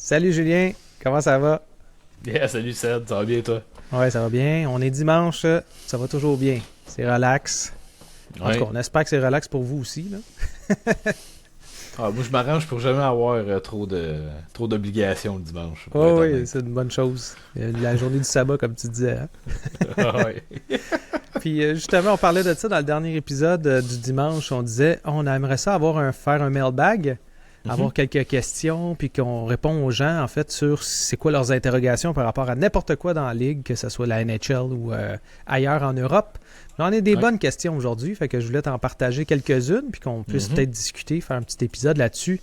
Salut Julien, comment ça va? Yeah, salut Seth, ça va bien toi? Ouais, ça va bien. On est dimanche, ça va toujours bien. C'est relax. En tout cas, Ouais. on espère que c'est relax pour vous aussi, là. Ah, moi je m'arrange pour jamais avoir trop d'obligations le dimanche, pour Oh être oui, honnête. c'est une bonne chose. La journée du sabbat, comme tu disais, hein. Ah ouais. Puis justement, on parlait de ça dans le dernier épisode du dimanche. On disait, on aimerait ça faire un mailbag, Mhm. avoir quelques questions, puis qu'on répond aux gens, en fait, sur c'est quoi leurs interrogations par rapport à n'importe quoi dans la ligue, que ce soit la NHL ou ailleurs en Europe. J'en ai des Ouais. bonnes questions aujourd'hui, fait que je voulais t'en partager quelques-unes, puis qu'on puisse Mhm. peut-être discuter, faire un petit épisode là-dessus.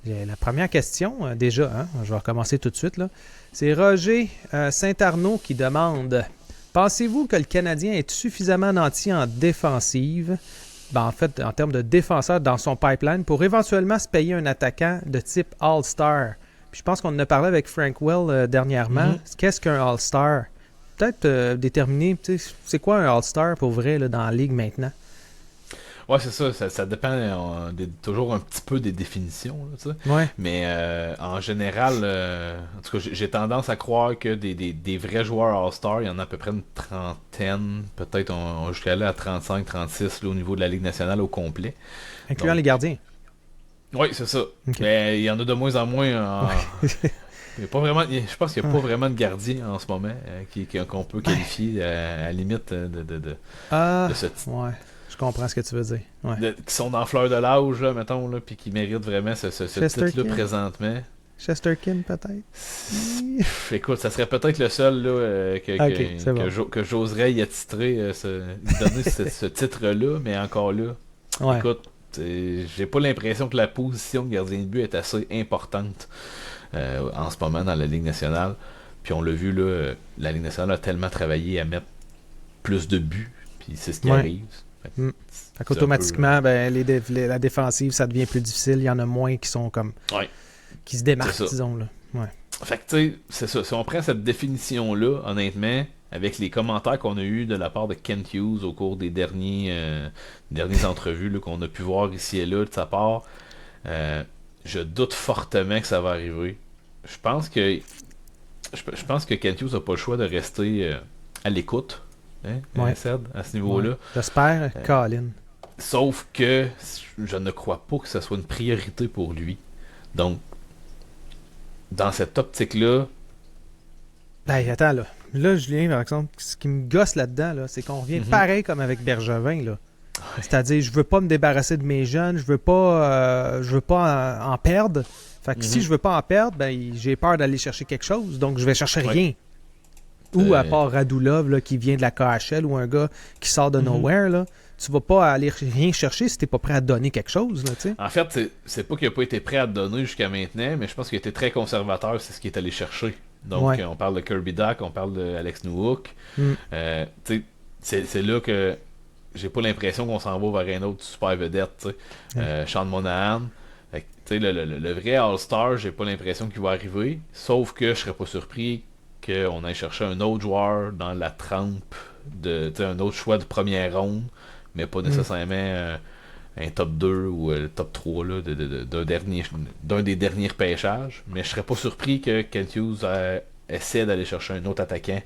La première question, déjà, hein, je vais recommencer tout de suite, là. C'est Roger Saint-Arnaud qui demande: pensez-vous que le Canadien est suffisamment nanti en défensive, en fait, en termes de défenseur dans son pipeline, pour éventuellement se payer un attaquant de type All-Star? Puis je pense qu'on en a parlé avec Frank Well dernièrement. Mhm. Qu'est-ce qu'un All-Star? Peut-être déterminer, tu sais, c'est quoi un All-Star pour vrai là, dans la ligue maintenant? Ouais, c'est ça, ça dépend toujours un petit peu des définitions, là, tu sais. Ouais. Mais en général, en tout cas, j'ai tendance à croire que des vrais joueurs All-Star, il y en a à peu près une trentaine, peut-être on jusqu'à aller à 35, 36 là, au niveau de la Ligue nationale au complet. Incluant Donc, les gardiens. oui, c'est ça. OK. Mais il y en a de moins en moins Ouais. il y a pas vraiment, je pense qu'il n'y a pas Ouais. vraiment de gardien en ce moment qu'on peut qualifier à la limite de Ah, ce type. ouais. Je comprends ce que tu veux dire. Ouais. Qui sont dans fleur de l'âge, là, mettons, là, puis qui méritent vraiment ce titre-là Chesterkin. présentement. Chesterkin, peut-être. Écoute, ça serait peut-être le seul là, OK, c'est bon. que j'oserais y attitrer, donner ce titre-là, mais encore là, Ouais. écoute, j'ai pas l'impression que la position de gardien de but est assez importante en ce moment dans la Ligue nationale. Puis on l'a vu, là, la Ligue nationale a tellement travaillé à mettre plus de buts, puis c'est ce qui Ouais. arrive. Fait que Mm. Fait c'est un peu. qu'automatiquement, ben, la défensive, ça devient plus difficile. Il y en a moins qui sont comme Ouais, qui se c'est démarquent, ça. disons là. Ouais. Fait que tu sais, c'est ça. Si on prend cette définition-là, honnêtement, avec les commentaires qu'on a eus de la part de Kent Hughes au cours des dernières entrevues là, qu'on a pu voir ici et là de sa part, euh, je doute fortement que ça va arriver. Je pense que je pense que Kent Hughes n'a pas le choix de rester à l'écoute, hein, Ouais. Ced, à ce Ouais. niveau-là. J'espère, Euh, Colin. Sauf que je ne crois pas que ce soit une priorité pour lui. Donc, dans cette optique-là, Ben, attends, là. Là, Julien, par exemple, ce qui me gosse là-dedans, là, c'est qu'on revient mhm, pareil comme avec Bergevin, là. C'est-à-dire, je veux pas me débarrasser de mes jeunes, je veux pas en perdre. Fait que si mhm, je veux pas en perdre, ben, j'ai peur d'aller chercher quelque chose, donc je vais chercher ouais, rien. Ou à euh, part Radulov là, qui vient de la KHL ou un gars qui sort de mhm. nowhere, là, tu vas pas aller rien chercher si t'es pas prêt à donner quelque chose, là, tu sais. En fait, c'est pas qu'il a pas été prêt à te donner jusqu'à maintenant, mais je pense qu'il a été très conservateur, c'est ce qu'il est allé chercher. Donc, Ouais. on parle de Kirby Duck, on parle de Alex Newhook. Mm. Tu sais, c'est là que j'ai pas l'impression qu'on s'en va vers un autre super vedette, tu sais. Ouais. Sean Monahan. Fait que, tu sais, le vrai All-Star, j'ai pas l'impression qu'il va arriver. Sauf que je serais pas surpris qu'on aille chercher un autre joueur dans la trempe tu sais, un autre choix de première ronde, mais pas Mm. nécessairement un top 2 ou le top 3 là, d'un des derniers pêchages. Mais je serais pas surpris que Kent Hughes essaie d'aller chercher un autre attaquant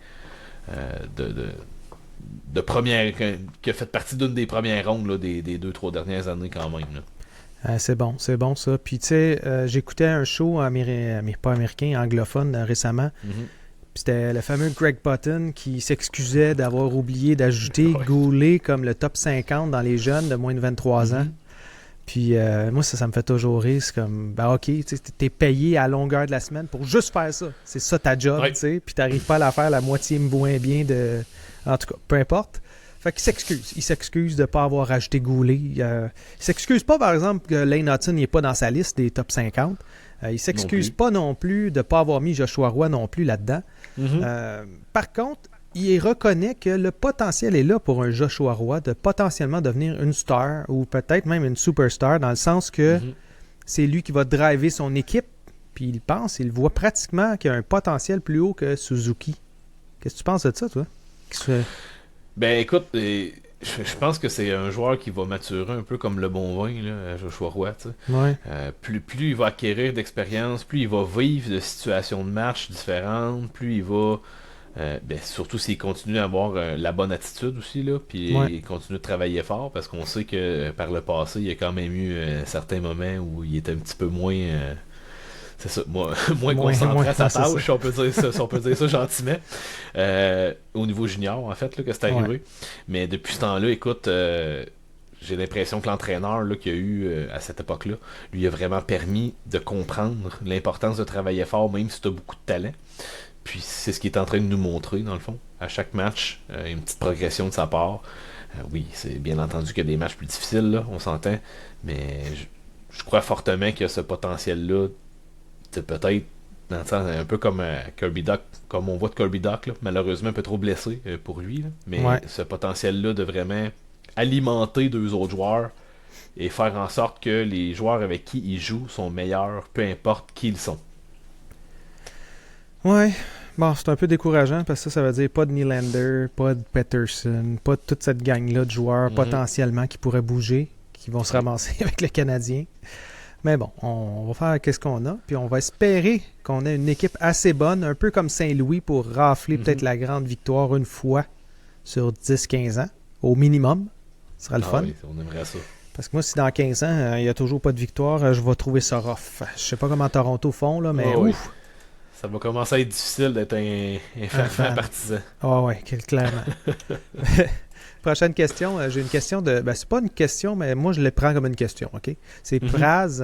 euh, de, de, de première qui a fait partie d'une des premières rondes là, des 2-3 dernières années quand même. Là. C'est bon ça. Puis tu sais, j'écoutais un show pas américain, anglophone récemment. Mhm. Puis c'était le fameux Greg Button qui s'excusait d'avoir oublié d'ajouter Ouais. Goulet comme le top 50 dans les jeunes de moins de 23 ans. Mhm. Puis moi, ça me fait toujours rire. C'est comme, ben ok, tu sais, t'es payé à longueur de la semaine pour juste faire ça. C'est ça ta job, Ouais. tu sais. Puis t'arrives pas à la faire la moitié moins bien de... En tout cas, peu importe. Fait qu'il s'excuse. Il s'excuse de ne pas avoir rajouté Goulet. Il s'excuse pas, par exemple, que Lane Hudson n'est pas dans sa liste des top 50. Il Non s'excuse plus. pas non plus de ne pas avoir mis Joshua Roy non plus là-dedans. Mhm. Par contre, il reconnaît que le potentiel est là pour un Joshua Roy de potentiellement devenir une star ou peut-être même une superstar dans le sens que Mhm. c'est lui qui va driver son équipe. Puis il voit pratiquement qu'il y a un potentiel plus haut que Suzuki. Qu'est-ce que tu penses de ça, toi? Ben écoute, je pense que c'est un joueur qui va maturer un peu comme le bon vin, là, Joshua Roy. Tu sais. Ouais. Plus il va acquérir d'expérience, plus il va vivre de situations de match différentes, plus il va. Surtout s'il continue à avoir la bonne attitude aussi, là, puis Ouais. il continue de travailler fort, parce qu'on sait que par le passé, il y a quand même eu certains moments où il était un petit peu moins. C'est ça, moins concentré à sa tâche, si on peut dire ça, si on peut dire ça gentiment. Au niveau junior, en fait, là, que c'est arrivé. Ouais. Mais depuis ce temps-là, écoute, j'ai l'impression que l'entraîneur là, qu'il y a eu à cette époque-là, lui a vraiment permis de comprendre l'importance de travailler fort, même si tu as beaucoup de talent. Puis c'est ce qu'il est en train de nous montrer, dans le fond. À chaque match, une petite progression de sa part. Oui, c'est bien entendu qu'il y a des matchs plus difficiles, là, on s'entend. Mais je crois fortement qu'il y a ce potentiel-là. C'est peut-être dans le sens, un peu comme Kirby Duck, comme on voit de Kirby Duck, là, malheureusement un peu trop blessé pour lui. Là. Mais Ouais. ce potentiel-là de vraiment alimenter deux autres joueurs et faire en sorte que les joueurs avec qui il joue sont meilleurs, peu importe qui ils sont. Ouais. Bon, c'est un peu décourageant parce que ça veut dire pas de Nylander, pas de Peterson, pas de toute cette gang-là de joueurs potentiellement qui pourraient bouger, qui vont se ramasser avec le Canadien. Mais bon, on va faire qu'est-ce qu'on a, puis on va espérer qu'on ait une équipe assez bonne, un peu comme Saint-Louis, pour rafler peut-être la grande victoire une fois sur 10-15 ans, au minimum. Ce sera le fun. Oui, on aimerait ça. Parce que moi, si dans 15 ans, il n'y a toujours pas de victoire, je vais trouver ça rough. Je sais pas comment Toronto font, là, mais Oui. ouf! Ça va commencer à être difficile d'être un fervent partisan. Ah ouais, clairement. Prochaine question. J'ai une question de... Ben, c'est pas une question, mais moi, je le prends comme une question, OK? C'est Praz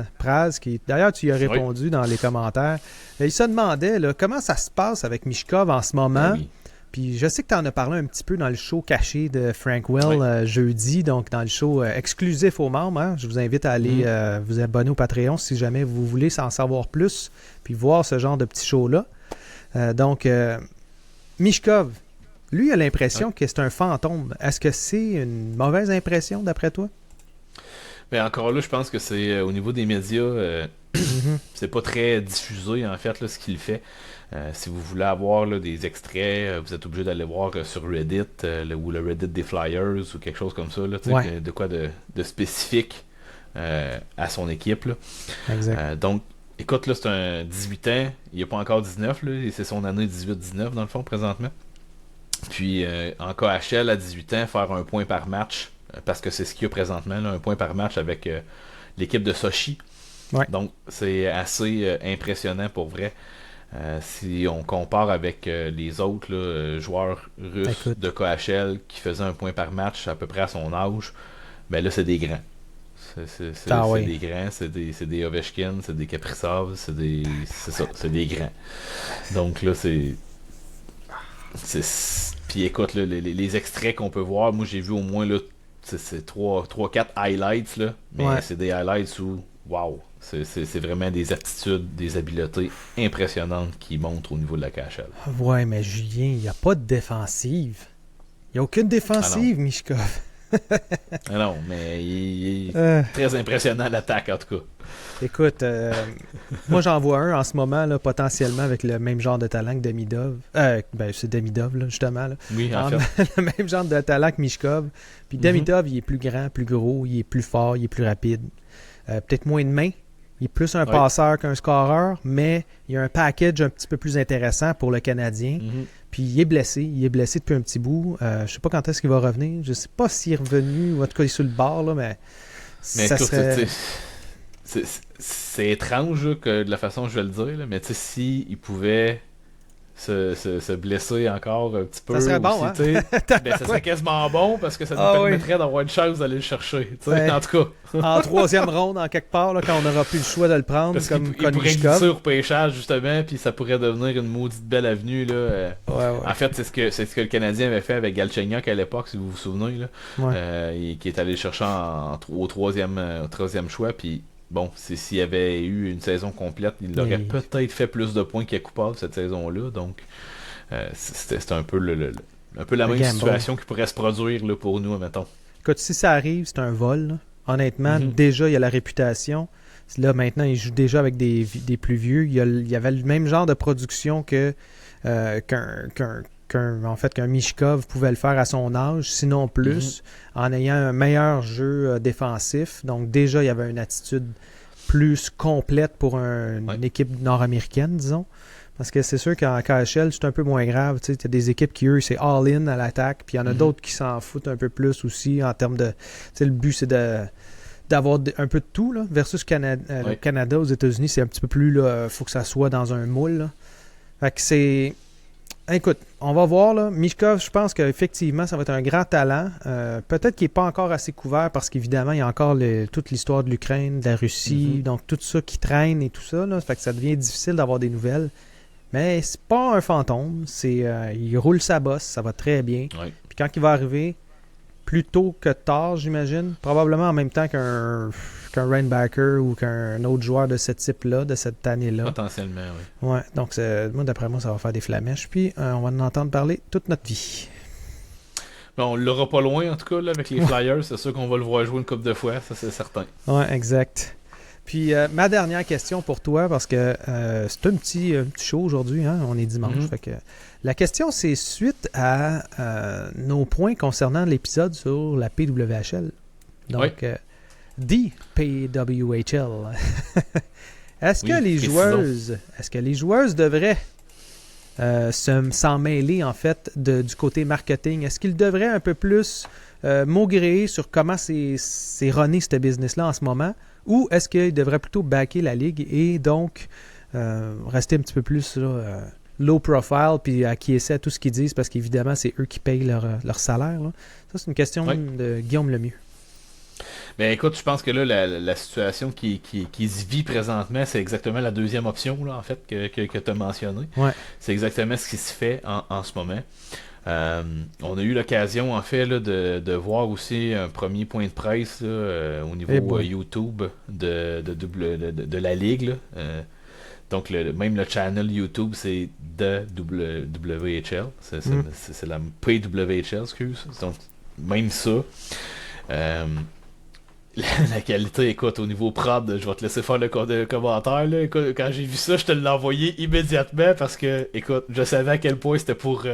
qui... D'ailleurs, tu y as répondu dans les commentaires. Il se demandait là, comment ça se passe avec Michkov en ce moment. Oui. Puis je sais que tu en as parlé un petit peu dans le show caché de Frank Well jeudi, donc dans le show exclusif aux membres. Hein? Je vous invite à aller vous abonner au Patreon si jamais vous voulez en savoir plus, puis voir ce genre de petits shows-là. Donc, Michkov, lui a l'impression que c'est un fantôme. Est-ce que c'est une mauvaise impression d'après toi? Ben encore là, je pense que c'est au niveau des médias, c'est pas très diffusé en fait là, ce qu'il fait. Si vous voulez avoir là, des extraits, vous êtes obligé d'aller voir sur Reddit ou le Reddit des Flyers ou quelque chose comme ça, là, de quoi de spécifique à son équipe. Là. Exact. Donc, écoute, là, c'est un 18 ans, il n'est pas encore 19, là, et c'est son année 18-19 dans le fond présentement. Puis en KHL à 18 ans, faire un point par match, parce que c'est ce qu'il y a présentement, là, un point par match avec l'équipe de Sochi. Ouais. Donc, c'est assez impressionnant pour vrai. Si on compare avec les autres là, joueurs russes de KHL qui faisaient un point par match à peu près à son âge, ben là, c'est des grands. C'est des grands, c'est des Ovechkin, c'est des Kaprizov, c'est des grands. Donc là, puis écoute, là, les extraits qu'on peut voir, moi j'ai vu au moins là, c'est 3-4 highlights, là, mais c'est des highlights où, wow, c'est vraiment des aptitudes, des habiletés impressionnantes qui montrent au niveau de la KHL. Ouais, mais Julien, il n'y a pas de défensive. Il n'y a aucune défensive, Michkov. Ah non, mais il est très impressionnant à l'attaque, en tout cas. Écoute, moi j'en vois un en ce moment, là, potentiellement avec le même genre de talent que Demidov. C'est Demidov, là, justement. Là. Oui, en fait. Le même genre de talent que Michkov. Puis Demidov, il est plus grand, plus gros, il est plus fort, il est plus rapide. Peut-être moins de mains. Il est plus un passeur qu'un scoreur, mais il y a un package un petit peu plus intéressant pour le Canadien. Puis il est blessé. Il est blessé depuis un petit bout. Je sais pas quand est-ce qu'il va revenir. Je sais pas s'il est revenu, ou en tout cas il est sur le bord, là, mais ça serait... C'est étrange là, que de la façon que je vais le dire, là, mais tu sais, s'il pouvait se blesser encore un petit peu. Ça serait bon, aussi, hein? Ça serait quasiment bon parce que ça nous permettrait d'avoir une chance d'aller le chercher. En tout cas. En troisième ronde, en quelque part, là, quand on n'aura plus le choix de le prendre. Parce comme il pourrait glisser au pêchage, justement, puis ça pourrait devenir une maudite belle avenue. Là. En fait, c'est ce que le Canadien avait fait avec Galchenyuk à l'époque, si vous vous souvenez. Là, qui est allé le chercher au troisième choix, puis bon, s'il y avait eu une saison complète, il aurait peut-être fait plus de points qu'il a coupable cette saison-là. Donc, c'est un peu la même situation qui pourrait se produire là, pour nous, mettons. Écoute, si ça arrive, c'est un vol. Là. Honnêtement, déjà, il y a la réputation. Là, maintenant, il joue déjà avec des plus vieux. Il y avait le même genre de production qu'un qu'un Michkov pouvait le faire à son âge, sinon plus, en ayant un meilleur jeu défensif. Donc déjà, il y avait une attitude plus complète pour une équipe nord-américaine, disons. Parce que c'est sûr qu'en KHL, c'est un peu moins grave. Tu as des équipes qui, eux, c'est all-in à l'attaque. Puis il y en a d'autres qui s'en foutent un peu plus aussi en termes de... Le but, c'est d'avoir un peu de tout. Là, versus le Canada, aux États-Unis, c'est un petit peu plus... Il faut que ça soit dans un moule. Là. Fait que c'est... Écoute, on va voir. Là. Michkov, je pense qu'effectivement, ça va être un grand talent. Peut-être qu'il n'est pas encore assez couvert parce qu'évidemment, il y a encore toute l'histoire de l'Ukraine, de la Russie, donc tout ça qui traîne et tout ça. Là, fait que ça devient difficile d'avoir des nouvelles. Mais c'est pas un fantôme. Il roule sa bosse, ça va très bien. Oui. Puis quand il va arriver, plus tôt que tard, j'imagine, probablement en même temps qu'un Rainbacker ou qu'un autre joueur de ce type-là, de cette année-là. Potentiellement, oui. Ouais, donc moi, d'après moi, ça va faire des flamèches. Puis on va en entendre parler toute notre vie. Bon, on l'aura pas loin, en tout cas, là, avec les Flyers. C'est sûr qu'on va le voir jouer une couple de fois, ça c'est certain. Ouais, exact. Puis ma dernière question pour toi, parce que c'est un petit show aujourd'hui, hein? On est dimanche. Fait que, la question, c'est suite à nos points concernant l'épisode sur la PWHL. Donc, DPWHL. Est-ce que les joueuses devraient s'en mêler, en fait, du côté marketing? Est-ce qu'ils devraient un peu plus maugréer sur comment c'est runné ce business-là en ce moment? Ou est-ce qu'ils devraient plutôt backer la ligue et donc rester un petit peu plus low profile puis acquiescer à tout ce qu'ils disent parce qu'évidemment, c'est eux qui payent leur salaire. Là. Ça, c'est une question de Guillaume Lemieux. Ben écoute, je pense que là, la situation qui se vit présentement, c'est exactement la deuxième option, là, en fait, que tu as mentionné. Ouais. C'est exactement ce qui se fait en ce moment. On a eu l'occasion, en fait, là, de voir aussi un premier point de presse là, au niveau YouTube de la Ligue. Là. Donc, même le channel YouTube, c'est de WHL. C'est la PWHL, excuse. Donc, même ça. La qualité, écoute, au niveau prod, je vais te laisser faire le commentaire. Là. Écoute, quand j'ai vu ça, je te l'ai envoyé immédiatement parce que, écoute, je savais à quel point c'était pour,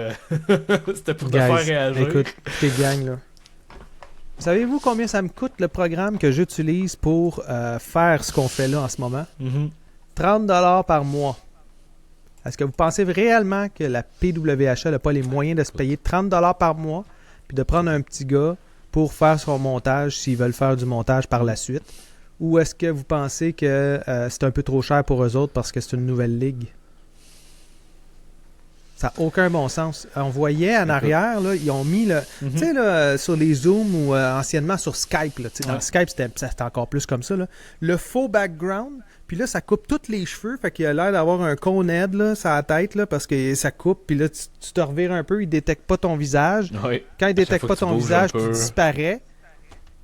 c'était pour te faire réagir. Écoute, t'es gang, là. Savez-vous combien ça me coûte le programme que j'utilise pour faire ce qu'on fait là en ce moment? 30$ par mois. Est-ce que vous pensez réellement que la PWHL n'a pas les moyens de se payer 30$ par mois puis de prendre un petit gars pour faire son montage s'ils veulent faire du montage par la suite? Ou est-ce que vous pensez que c'est un peu trop cher pour eux autres parce que c'est une nouvelle ligue? Ça n'a aucun bon sens. On voyait en arrière, là, ils ont mis tu sais, là, sur les Zooms ou anciennement sur Skype. Là, dans Skype, c'était encore plus comme ça. Là, le faux background, puis là, ça coupe tous les cheveux. Fait qu'il a l'air d'avoir un cône-aide là, sur la tête là, parce que ça coupe. Puis là, tu te revires un peu, il ne détecte pas ton visage. Oui. Quand il ne détecte pas ton visage, tu disparais.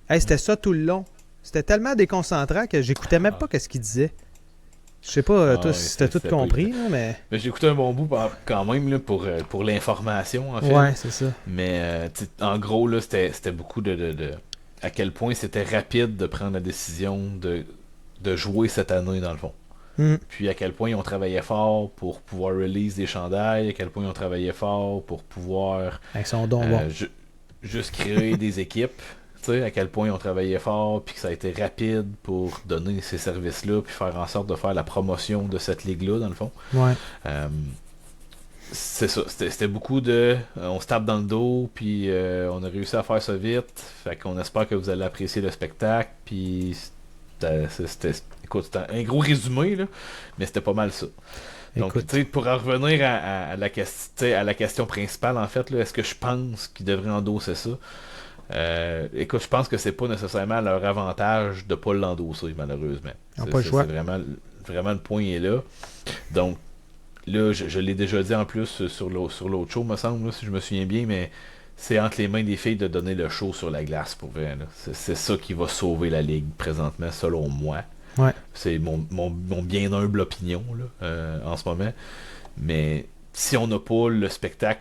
Hey, c'était ça tout le long. C'était tellement déconcentrant que j'écoutais même pas ce qu'il disait. Je sais pas, toi, si t'as tout compris, là, mais... J'ai écouté un bon bout quand même là, pour l'information, en fait. Ouais, c'est ça. Mais en gros, là, c'était beaucoup de à quel point c'était rapide de prendre la décision de jouer cette année, dans le fond. Puis à quel point ils ont travaillé fort pour pouvoir release des chandails, à quel point ils ont travaillé fort pour pouvoir avec son don bon. Juste créer des équipes. À quel point ils ont travaillé fort, puis que ça a été rapide pour donner ces services-là, puis faire en sorte de faire la promotion de cette ligue-là, dans le fond. Ouais. C'est ça. C'était beaucoup on se tape dans le dos, puis on a réussi à faire ça vite. Fait qu'on espère que vous allez apprécier le spectacle, puis c'était un gros résumé, là, mais c'était pas mal ça. Donc, pour en revenir à la question principale, en fait, là, est-ce que je pense qu'ils devraient endosser ça? Écoute, je pense que c'est pas nécessairement leur avantage de pas l'endosser, malheureusement. Ils n'ont pas le choix. C'est vraiment le point est là. Donc, là, je l'ai déjà dit en plus sur l'autre show, me semble, là, si je me souviens bien, mais c'est entre les mains des filles de donner le show sur la glace, pour vrai. Là. C'est ça qui va sauver la ligue, présentement, selon moi. Ouais. C'est mon bien humble opinion, là, en ce moment. Mais si on n'a pas le spectacle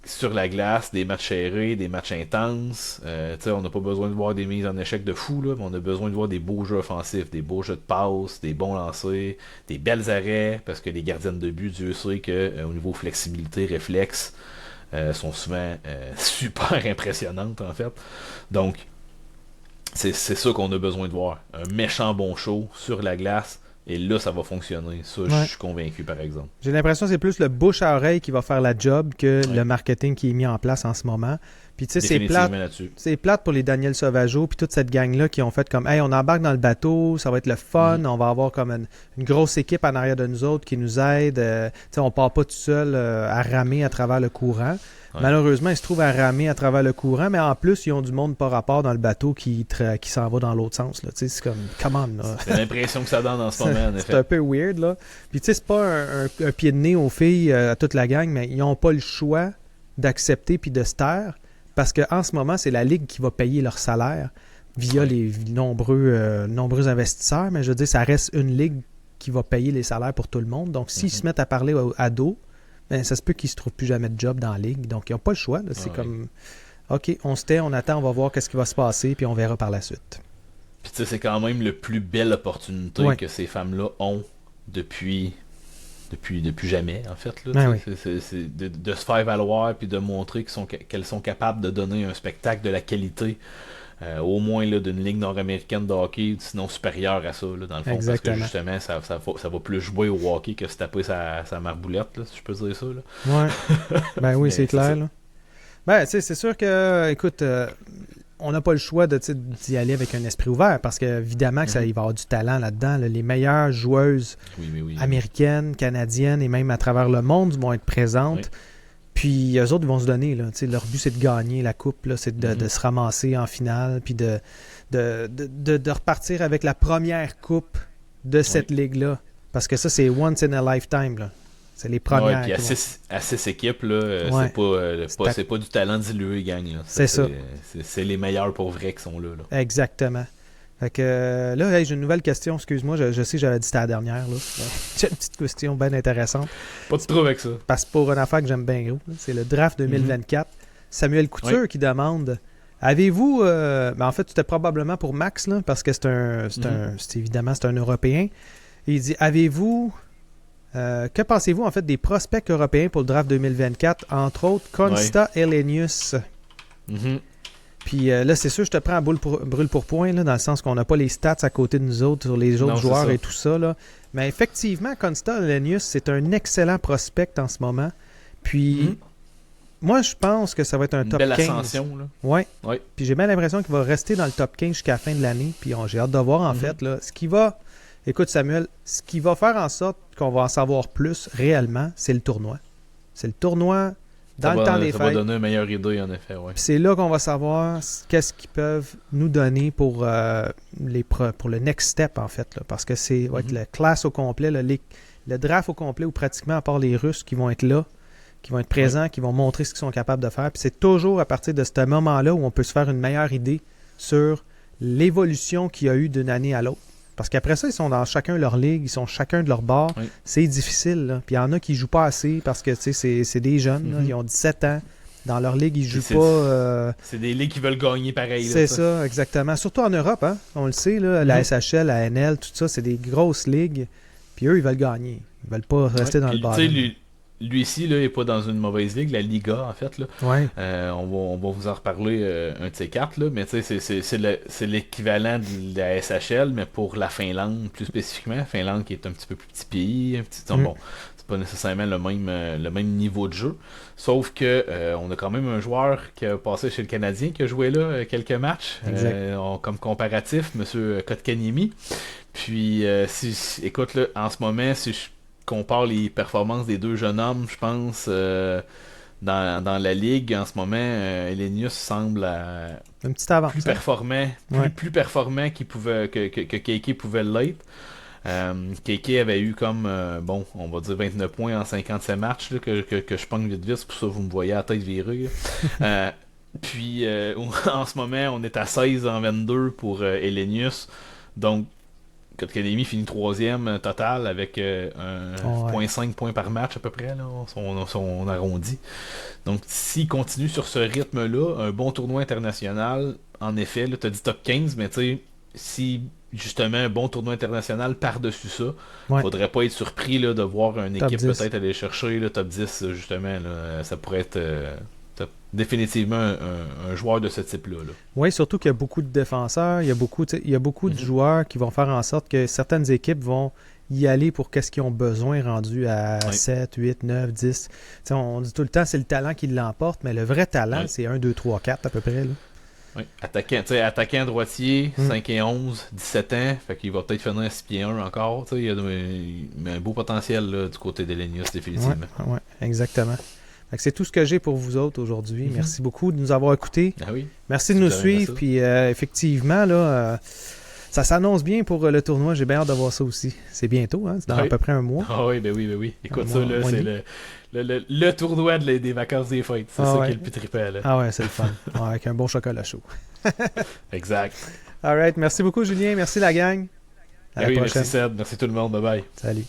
sur la glace, des matchs serrés, des matchs intenses. On n'a pas besoin de voir des mises en échec de fou, là, mais on a besoin de voir des beaux jeux offensifs, des beaux jeux de passe, des bons lancers, des belles arrêts, parce que les gardiennes de but, Dieu sait que au niveau flexibilité, réflexe, sont souvent super impressionnantes en fait. Donc, c'est ça qu'on a besoin de voir. Un méchant bon show sur la glace. Et là, ça va fonctionner. Ça, je suis convaincu, par exemple. J'ai l'impression que c'est plus le bouche à oreille qui va faire la job que le marketing qui est mis en place en ce moment. Puis tu sais, c'est plate pour les Daniel Sauvageau puis toute cette gang-là qui ont fait comme « Hey, on embarque dans le bateau, ça va être le fun, on va avoir comme une grosse équipe en arrière de nous autres qui nous aide. On part pas tout seul à ramer à travers le courant. » Malheureusement, ils se trouvent à ramer à travers le courant, mais en plus, ils ont du monde par rapport dans le bateau qui s'en va dans l'autre sens. Là. C'est comme, come on. Là. C'est l'impression que ça donne en ce moment, en effet. C'est un peu weird. Là. Puis tu sais, c'est pas un pied de nez aux filles, à toute la gang, mais ils n'ont pas le choix d'accepter puis de se taire, parce qu'en ce moment, c'est la Ligue qui va payer leur salaire via les nombreux investisseurs, mais je veux dire, ça reste une Ligue qui va payer les salaires pour tout le monde. Donc, s'ils se mettent à parler à dos, ben, ça se peut qu'ils ne se trouvent plus jamais de job dans la ligue. Donc, ils n'ont pas le choix. Là. C'est comme, OK, on se tait, on attend, on va voir qu'est-ce qui va se passer, puis on verra par la suite. Puis, tu sais, c'est quand même le plus belle opportunité que ces femmes-là ont depuis jamais, en fait. Là, c'est de se faire valoir, puis de montrer qu'elles sont capables de donner un spectacle de la qualité. Au moins là, d'une ligue nord-américaine de hockey, sinon supérieure à ça, là, dans le fond. Exactement. Parce que justement, ça va plus jouer au hockey que se taper sa marboulette, là, si je peux dire ça. Là. Ouais. Ben oui, c'est clair. Là. Ben, tu sais, c'est sûr que, écoute, on n'a pas le choix d'y aller avec un esprit ouvert, parce qu'évidemment que il va y avoir du talent là-dedans. Là. Les meilleures joueuses américaines, canadiennes et même à travers le monde vont être présentes. Oui. Puis eux autres vont se donner. Là. Leur but, c'est de gagner la coupe, là, c'est de se ramasser en finale, puis de repartir avec la première coupe de cette ligue-là. Parce que ça, c'est once in a lifetime. Là. C'est les premières. Puis à 6 équipes, là, c'est pas du talent dilué, gang. Là. C'est ça. C'est les meilleurs pour vrai qui sont là. Exactement. Fait que là, hey, j'ai une nouvelle question, excuse-moi, je sais que j'avais dit c'était la dernière. Là. J'ai une petite question bien intéressante. Pas de trouble avec ça. Parce que pour une affaire que j'aime bien gros, c'est le draft 2024. Samuel Couture qui demande, avez-vous, en fait c'était probablement pour Max, là, parce que c'est évidemment c'est un Européen. Et il dit, avez-vous, que pensez-vous en fait des prospects européens pour le draft 2024, entre autres Konsta Helenius? Puis là, c'est sûr, je te prends à brûle pour point, là, dans le sens qu'on n'a pas les stats à côté de nous autres sur les autres joueurs et tout ça. Là. Mais effectivement, Konsta Helenius, c'est un excellent prospect en ce moment. Puis, moi, je pense que ça va être un top 15. Belle ascension. Là. Ouais. Puis j'ai bien l'impression qu'il va rester dans le top 15 jusqu'à la fin de l'année. Puis j'ai hâte de voir, en fait, là, ce qui va... Écoute, Samuel, ce qui va faire en sorte qu'on va en savoir plus réellement, c'est le tournoi. C'est le tournoi... Dans le temps des fêtes. Ça va donner une meilleure idée, en effet. Ouais. C'est là qu'on va savoir qu'est-ce qu'ils peuvent nous donner pour le next step, en fait. Là, parce que c'est va être la classe au complet, le draft au complet, ou pratiquement à part les Russes qui vont être là, qui vont être présents, qui vont montrer ce qu'ils sont capables de faire. Puis c'est toujours à partir de ce moment-là où on peut se faire une meilleure idée sur l'évolution qu'il y a eu d'une année à l'autre. Parce qu'après ça, ils sont dans chacun leur ligue, ils sont chacun de leur bord. Oui. C'est difficile. Là. Puis il y en a qui ne jouent pas assez parce que c'est des jeunes. Là, ils ont 17 ans. Dans leur ligue, ils ne jouent pas... C'est des ligues qui veulent gagner pareil. C'est ça, exactement. Surtout en Europe, hein? On le sait. Là, la SHL, la NL, tout ça, c'est des grosses ligues. Puis eux, ils veulent gagner. Ils ne veulent pas rester dans le bas. Lui ici, là, il n'est pas dans une mauvaise ligue, la Liga, en fait. Là. Ouais. On va vous en reparler un de ces quatre, là, mais c'est l'équivalent de la SHL, mais pour la Finlande, plus spécifiquement. Finlande qui est un petit peu plus petit pays. Bon, c'est pas nécessairement le même niveau de jeu. Sauf que on a quand même un joueur qui a passé chez le Canadien, qui a joué là quelques matchs. Comme comparatif, M. Kotkaniemi. Puis, écoute, là, en ce moment, si je compare les performances des deux jeunes hommes, je pense, dans la ligue en ce moment, Helenius semble une petite avance, plus performant, plus performant que Keiki pouvait l'être. Keiki avait eu comme, on va dire 29 points en 57 matchs là, que je pogne vite, c'est pour ça que vous me voyez à la tête virée. Puis en ce moment, on est à 16 en 22 pour Helenius. Donc, Kotkaniemi finit 3e total avec 1,5 points par match à peu près, là, on arrondit. Donc s'il continue sur ce rythme-là, un bon tournoi international, en effet, tu as dit top 15, mais tu sais, si justement un bon tournoi international par-dessus ça, faudrait pas être surpris là, de voir une équipe peut-être aller chercher le top 10, justement. Là, ça pourrait être définitivement un joueur de ce type-là. Là. Oui, surtout qu'il y a beaucoup de défenseurs, il y a beaucoup de joueurs qui vont faire en sorte que certaines équipes vont y aller pour qu'est-ce qu'ils ont besoin rendu à 7, 8, 9, 10. T'sais, on dit tout le temps c'est le talent qui l'emporte, mais le vrai talent, c'est 1, 2, 3, 4 à peu près. Là. Oui. Attaquant droitier, 5 et 11, 17 ans, fait qu'il va peut-être finir 6 pieds 1 encore. Il y a un beau potentiel là, du côté d'Elenius, définitivement. Oui, exactement. C'est tout ce que j'ai pour vous autres aujourd'hui. Merci beaucoup de nous avoir écoutés. Ah oui. Merci de nous suivre. Puis effectivement, là, ça s'annonce bien pour le tournoi. J'ai bien hâte de voir ça aussi. C'est bientôt, hein? C'est dans à peu près un mois. Ah oui, ben oui. Écoute, ça, là, c'est le tournoi des vacances des fêtes. C'est ça qui est le plus trippant. Là. Ah ouais, c'est le fun. Avec un bon chocolat chaud. Exact. All right. Merci beaucoup, Julien. Merci la gang. À la prochaine. Merci Seb. Merci tout le monde. Bye bye. Salut.